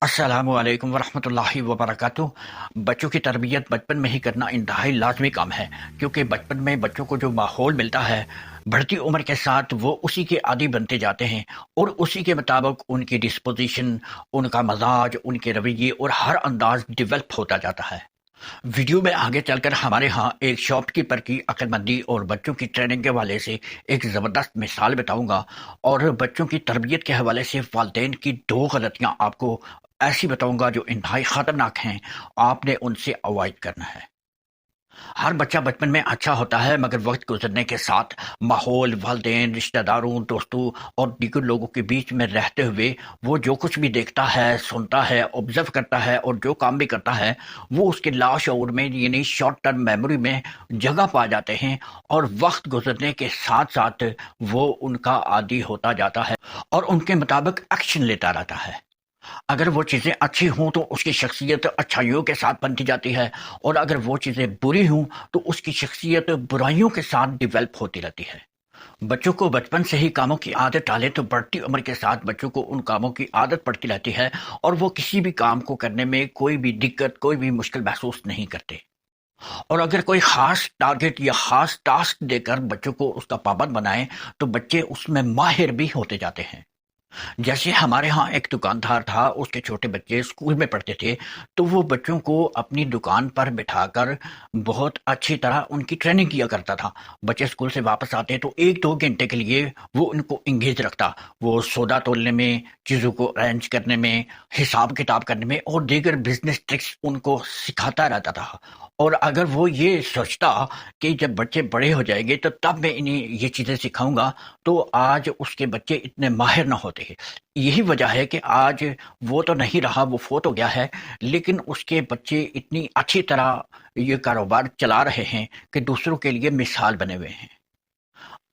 السلام علیکم ورحمۃ اللہ وبرکاتہ۔ بچوں کی تربیت بچپن میں ہی کرنا انتہائی لازمی کام ہے، کیونکہ بچپن میں بچوں کو جو ماحول ملتا ہے، بڑھتی عمر کے ساتھ وہ اسی کے عادی بنتے جاتے ہیں، اور اسی کے مطابق ان کی ڈسپوزیشن، ان کا مزاج، ان کے رویے اور ہر انداز ڈیولپ ہوتا جاتا ہے۔ ویڈیو میں آگے چل کر ہمارے ہاں ایک شاپ کیپر کی عقل مندی اور بچوں کی ٹریننگ کے حوالے سے ایک زبردست مثال بتاؤں گا، اور بچوں کی تربیت کے حوالے سے والدین کی دو غلطیاں آپ کو ایسی بتاؤں گا جو انتہائی خطرناک ہیں، آپ نے ان سے اوائڈ کرنا ہے۔ ہر بچہ بچپن میں اچھا ہوتا ہے، مگر وقت گزرنے کے ساتھ ماحول، والدین، رشتہ داروں، دوستوں اور دیگر لوگوں کے بیچ میں رہتے ہوئے وہ جو کچھ بھی دیکھتا ہے، سنتا ہے، آبزرو کرتا ہے اور جو کام بھی کرتا ہے، وہ اس کے لاشعور میں یعنی شارٹ ٹرم میموری میں جگہ پا جاتے ہیں، اور وقت گزرنے کے ساتھ ساتھ وہ ان کا عادی ہوتا جاتا ہے اور ان کے مطابق ایکشن لیتا رہتا ہے۔ اگر وہ چیزیں اچھی ہوں تو اس کی شخصیت اچھائیوں کے ساتھ بنتی جاتی ہے، اور اگر وہ چیزیں بری ہوں تو اس کی شخصیت برائیوں کے ساتھ ڈیولپ ہوتی رہتی ہے۔ بچوں کو بچپن سے ہی کاموں کی عادت ڈالیں تو بڑھتی عمر کے ساتھ بچوں کو ان کاموں کی عادت پڑتی رہتی ہے، اور وہ کسی بھی کام کو کرنے میں کوئی بھی دقت، کوئی بھی مشکل محسوس نہیں کرتے۔ اور اگر کوئی خاص ٹارگٹ یا خاص ٹاسک دے کر بچوں کو اس کا پابند بنائیں تو بچے اس میں ماہر بھی ہوتے جاتے ہیں۔ جیسے ہمارے ہاں ایک دکاندار تھا، اس کے چھوٹے بچے اسکول میں پڑھتے تھے، تو وہ بچوں کو اپنی دکان پر بٹھا کر بہت اچھی طرح ان کی ٹریننگ کیا کرتا تھا۔ بچے اسکول سے واپس آتے تو ایک دو گھنٹے کے لیے وہ ان کو انگیج رکھتا، وہ سودا تولنے میں، چیزوں کو ارینج کرنے میں، حساب کتاب کرنے میں اور دیگر بزنس ٹرکس ان کو سکھاتا رہتا تھا۔ اور اگر وہ یہ سوچتا کہ جب بچے بڑے ہو جائیں گے تو تب میں انہیں یہ چیزیں سکھاؤں گا، تو آج اس کے بچے اتنے ماہر نہ ہوتے ہیں۔ یہی وجہ ہے کہ آج وہ تو نہیں رہا، وہ فوت ہو گیا ہے، لیکن اس کے بچے اتنی اچھی طرح یہ کاروبار چلا رہے ہیں کہ دوسروں کے لیے مثال بنے ہوئے ہیں۔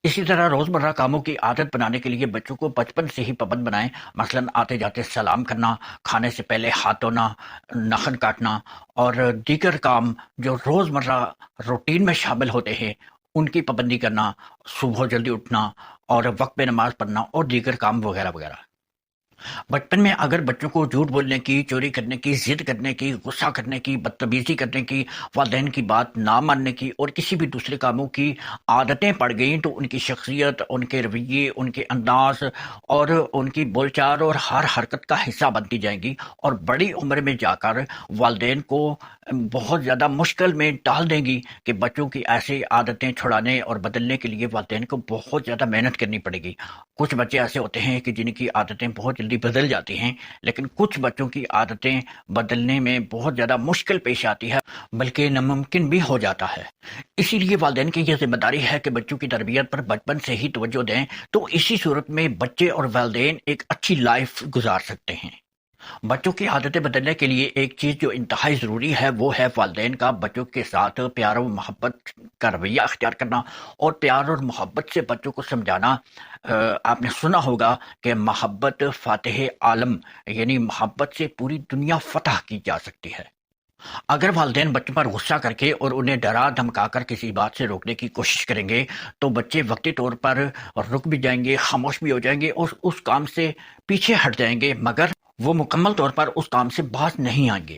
اسی طرح روزمرہ کاموں کی عادت بنانے کے لیے بچوں کو بچپن سے ہی پابند بنائیں، مثلا آتے جاتے سلام کرنا، کھانے سے پہلے ہاتھ دھونا، ناخن کاٹنا اور دیگر کام جو روزمرہ روٹین میں شامل ہوتے ہیں ان کی پابندی کرنا، صبح جلدی اٹھنا اور وقت پہ نماز پڑھنا اور دیگر کام وغیرہ وغیرہ۔ بچپن میں اگر بچوں کو جھوٹ بولنے کی، چوری کرنے کی، ضد کرنے کی، غصہ کرنے کی، بدتمیزی کرنے کی، والدین کی بات نہ ماننے کی اور کسی بھی دوسرے کاموں کی عادتیں پڑ گئیں تو ان کی شخصیت، ان کے رویے، ان کے انداز اور ان کی بول چال اور ہر حرکت کا حصہ بنتی جائیں گی، اور بڑی عمر میں جا کر والدین کو بہت زیادہ مشکل میں ڈال دیں گی کہ بچوں کی ایسی عادتیں چھڑانے اور بدلنے کے لیے والدین کو بہت زیادہ محنت کرنی پڑے گی۔ کچھ بچے ایسے ہوتے ہیں کہ جن کی عادتیں بہت جلدی بدل جاتی ہیں، لیکن کچھ بچوں کی عادتیں بدلنے میں بہت زیادہ مشکل پیش آتی ہے، بلکہ ناممکن بھی ہو جاتا ہے۔ اسی لیے والدین کی یہ ذمہ داری ہے کہ بچوں کی تربیت پر بچپن سے ہی توجہ دیں، تو اسی صورت میں بچے اور والدین ایک اچھی لائف گزار سکتے ہیں۔ بچوں کی عادتیں بدلنے کے لیے ایک چیز جو انتہائی ضروری ہے وہ ہے والدین کا بچوں کے ساتھ پیار و محبت کا رویہ اختیار کرنا، اور پیار اور محبت سے بچوں کو سمجھانا۔ آپ نے سنا ہوگا کہ محبت فاتح عالم، یعنی محبت سے پوری دنیا فتح کی جا سکتی ہے۔ اگر والدین بچوں پر غصہ کر کے اور انہیں ڈرا دھمکا کر کسی بات سے روکنے کی کوشش کریں گے تو بچے وقتی طور پر رک بھی جائیں گے، خاموش بھی ہو جائیں گے اور اس کام سے پیچھے ہٹ جائیں گے، مگر وہ مکمل طور پر اس کام سے باز نہیں آئیں گے،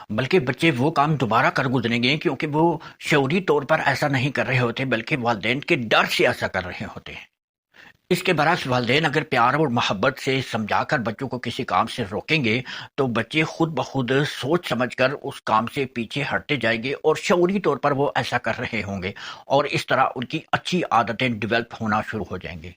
بلکہ بچے وہ کام دوبارہ کر گزریں گے، کیونکہ وہ شعوری طور پر ایسا نہیں کر رہے ہوتے بلکہ والدین کے ڈر سے ایسا کر رہے ہوتے ہیں۔ اس کے برعکس والدین اگر پیار اور محبت سے سمجھا کر بچوں کو کسی کام سے روکیں گے تو بچے خود بخود سوچ سمجھ کر اس کام سے پیچھے ہٹتے جائیں گے، اور شعوری طور پر وہ ایسا کر رہے ہوں گے، اور اس طرح ان کی اچھی عادتیں ڈیولپ ہونا شروع ہو جائیں گے۔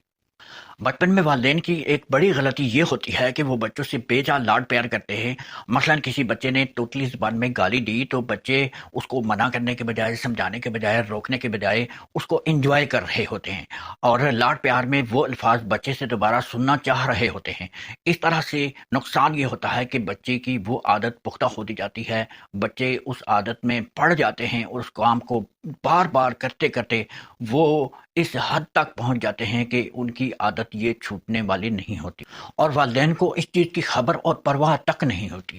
بچپن میں والدین کی ایک بڑی غلطی یہ ہوتی ہے کہ وہ بچوں سے بے جان لاڈ پیار کرتے ہیں۔ مثلا کسی بچے نے توتلی زبان میں گالی دی تو بچے اس کو منع کرنے کے بجائے، سمجھانے کے بجائے، روکنے کے بجائے اس کو انجوائے کر رہے ہوتے ہیں، اور لاڈ پیار میں وہ الفاظ بچے سے دوبارہ سننا چاہ رہے ہوتے ہیں۔ اس طرح سے نقصان یہ ہوتا ہے کہ بچے کی وہ عادت پختہ ہوتی جاتی ہے، بچے اس عادت میں پڑ جاتے ہیں اور اس کام کو بار بار کرتے کرتے وہ اس حد تک پہنچ جاتے ہیں کہ ان کی عادت یہ چھوٹنے والی نہیں ہوتی، اور والدین کو اس چیز کی خبر اور پرواہ تک نہیں ہوتی۔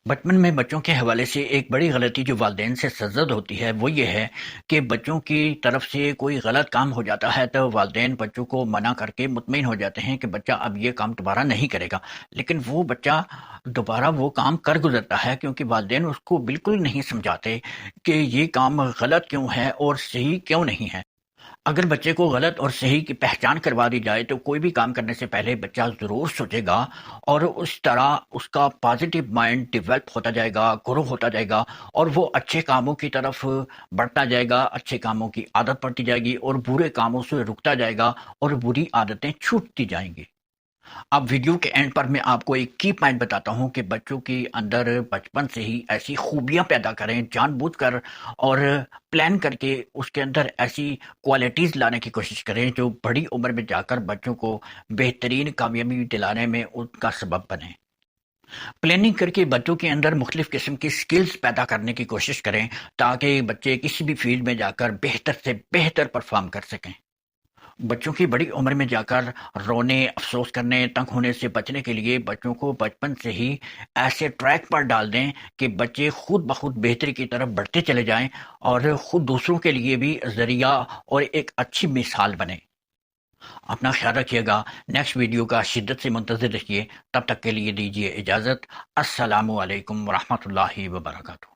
بچپن میں بچوں کے حوالے سے ایک بڑی غلطی جو والدین سے سرزد ہوتی ہے وہ یہ ہے کہ بچوں کی طرف سے کوئی غلط کام ہو جاتا ہے تو والدین بچوں کو منع کر کے مطمئن ہو جاتے ہیں کہ بچہ اب یہ کام دوبارہ نہیں کرے گا، لیکن وہ بچہ دوبارہ وہ کام کر گزرتا ہے کیونکہ والدین اس کو بالکل نہیں سمجھاتے کہ یہ کام غلط کیوں ہے اور صحیح کیوں نہیں ہے۔ اگر بچے کو غلط اور صحیح کی پہچان کروا دی جائے تو کوئی بھی کام کرنے سے پہلے بچہ ضرور سوچے گا، اور اس طرح اس کا پازیٹیو مائنڈ ڈیولپ ہوتا جائے گا، گرو ہوتا جائے گا، اور وہ اچھے کاموں کی طرف بڑھتا جائے گا، اچھے کاموں کی عادت پڑتی جائے گی اور برے کاموں سے رکتا جائے گا اور بری عادتیں چھوٹتی جائیں گی۔ اب ویڈیو کے اینڈ پر میں آپ کو ایک کی پوائنٹ بتاتا ہوں کہ بچوں کی اندر بچپن سے ہی ایسی خوبیاں پیدا کریں جان بوجھ کر، اور پلان کر کے اس کے اندر ایسی کوالٹیز لانے کی کوشش کریں جو بڑی عمر میں جا کر بچوں کو بہترین کامیابی دلانے میں ان کا سبب بنے۔ پلاننگ کر کے بچوں کے اندر مختلف قسم کی سکلز پیدا کرنے کی کوشش کریں تاکہ بچے کسی بھی فیلڈ میں جا کر بہتر سے بہتر پرفارم کر سکیں۔ بچوں کی بڑی عمر میں جا کر رونے، افسوس کرنے، تنگ ہونے سے بچنے کے لیے بچوں کو بچپن سے ہی ایسے ٹریک پر ڈال دیں کہ بچے خود بخود بہتری کی طرف بڑھتے چلے جائیں اور خود دوسروں کے لیے بھی ذریعہ اور ایک اچھی مثال بنے۔ اپنا خیال رکھیے گا، نیکسٹ ویڈیو کا شدت سے منتظر رہیے، تب تک کے لیے دیجیے اجازت۔ السلام علیکم ورحمۃ اللہ وبرکاتہ۔